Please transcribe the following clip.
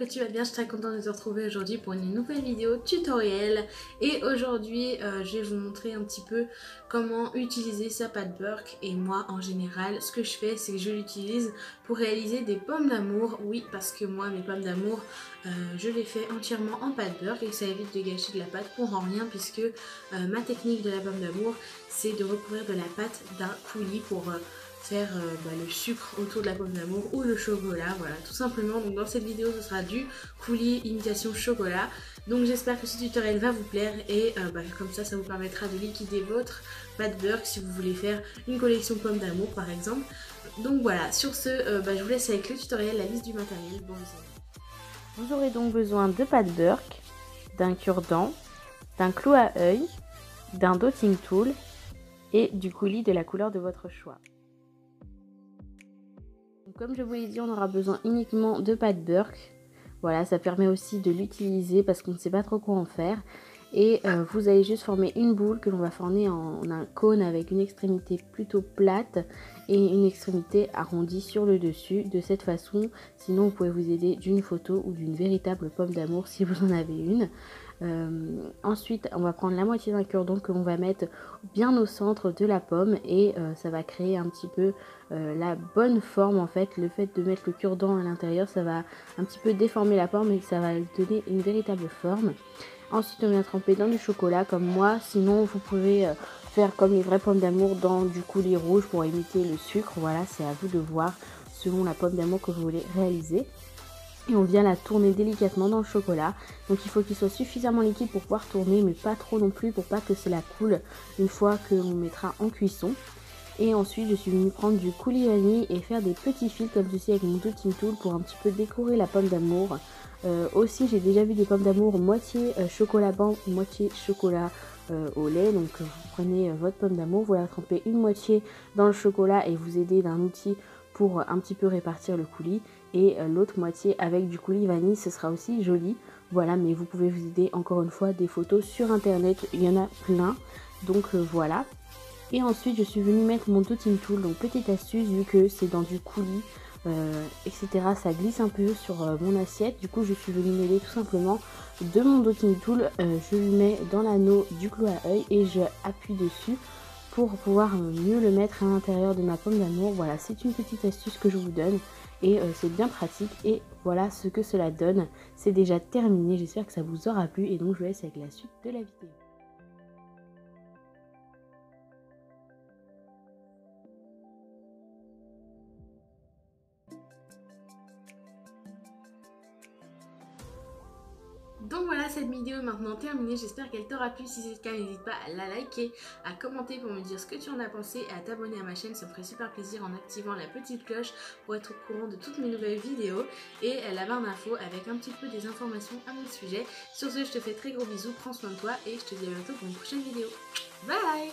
tu vas bien, je suis très contente de te retrouver aujourd'hui pour une nouvelle vidéo tutoriel. Et aujourd'hui je vais vous montrer un petit peu comment utiliser sa pâte Burke. Et moi en général ce que je fais c'est que je l'utilise pour réaliser des pommes d'amour. Oui, parce que moi mes pommes d'amour je les fais entièrement en pâte Burke et ça évite de gâcher de la pâte pour en rien, puisque ma technique de la pomme d'amour c'est de recouvrir de la pâte d'un coulis pour faire le sucre autour de la pomme d'amour ou le chocolat, voilà, tout simplement. Donc dans cette vidéo ce sera du coulis imitation chocolat. Donc j'espère que ce tutoriel va vous plaire et comme ça vous permettra de liquider votre pâte Burke si vous voulez faire une collection pommes d'amour par exemple. Donc voilà, sur ce je vous laisse avec le tutoriel, la liste du matériel. Bon, vous aurez donc besoin de pâte Burke, d'un cure-dent, d'un clou à œil, d'un dotting tool et du coulis de la couleur de votre choix. Comme je vous l'ai dit, on aura besoin uniquement de pâte Burke. Voilà, ça permet aussi de l'utiliser parce qu'on ne sait pas trop quoi en faire. Et vous allez juste former une boule que l'on va former en un cône avec une extrémité plutôt plate et une extrémité arrondie sur le dessus. De cette façon, sinon vous pouvez vous aider d'une photo ou d'une véritable pomme d'amour si vous en avez une. Ensuite on va prendre la moitié d'un cure-dent que l'on va mettre bien au centre de la pomme et ça va créer un petit peu la bonne forme en fait. Le fait de mettre le cure-dent à l'intérieur, ça va un petit peu déformer la pomme et ça va donner une véritable forme. Ensuite on vient tremper dans du chocolat comme moi, sinon vous pouvez faire comme les vraies pommes d'amour dans du coulis rouge pour imiter le sucre. Voilà, c'est à vous de voir selon la pomme d'amour que vous voulez réaliser. Et on vient la tourner délicatement dans le chocolat. Donc il faut qu'il soit suffisamment liquide pour pouvoir tourner, mais pas trop non plus pour pas que cela coule une fois que l'on mettra en cuisson. Et ensuite je suis venue prendre du coulis vanille et faire des petits fils comme ceci avec mon dotting tool pour un petit peu décorer la pomme d'amour. Aussi j'ai déjà vu des pommes d'amour moitié chocolat blanc, moitié chocolat au lait. Donc vous prenez votre pomme d'amour, vous la trempez une moitié dans le chocolat et vous aidez d'un outil pour un petit peu répartir le coulis, et l'autre moitié avec du coulis vanille, ce sera aussi joli. Voilà, mais vous pouvez vous aider encore une fois des photos sur internet, il y en a plein. Donc voilà. Et ensuite je suis venue mettre mon dotting tool. Donc petite astuce, vu que c'est dans du coulis etc, ça glisse un peu sur mon assiette. Du coup je suis venue m'aider tout simplement de mon dotting tool. Je lui mets dans l'anneau du clou à œil et je appuie dessus pour pouvoir mieux le mettre à l'intérieur de ma pomme d'amour. Voilà, c'est une petite astuce que je vous donne et c'est bien pratique. Et voilà ce que cela donne. C'est déjà terminé, j'espère que ça vous aura plu et donc je vous laisse avec la suite de la vidéo. Donc voilà, cette vidéo est maintenant terminée, j'espère qu'elle t'aura plu. Si c'est le cas, n'hésite pas à la liker, à commenter pour me dire ce que tu en as pensé et à t'abonner à ma chaîne, ça me ferait super plaisir en activant la petite cloche pour être au courant de toutes mes nouvelles vidéos et la barre d'infos avec un petit peu des informations à mon sujet. Sur ce, je te fais très gros bisous, prends soin de toi et je te dis à bientôt pour une prochaine vidéo. Bye!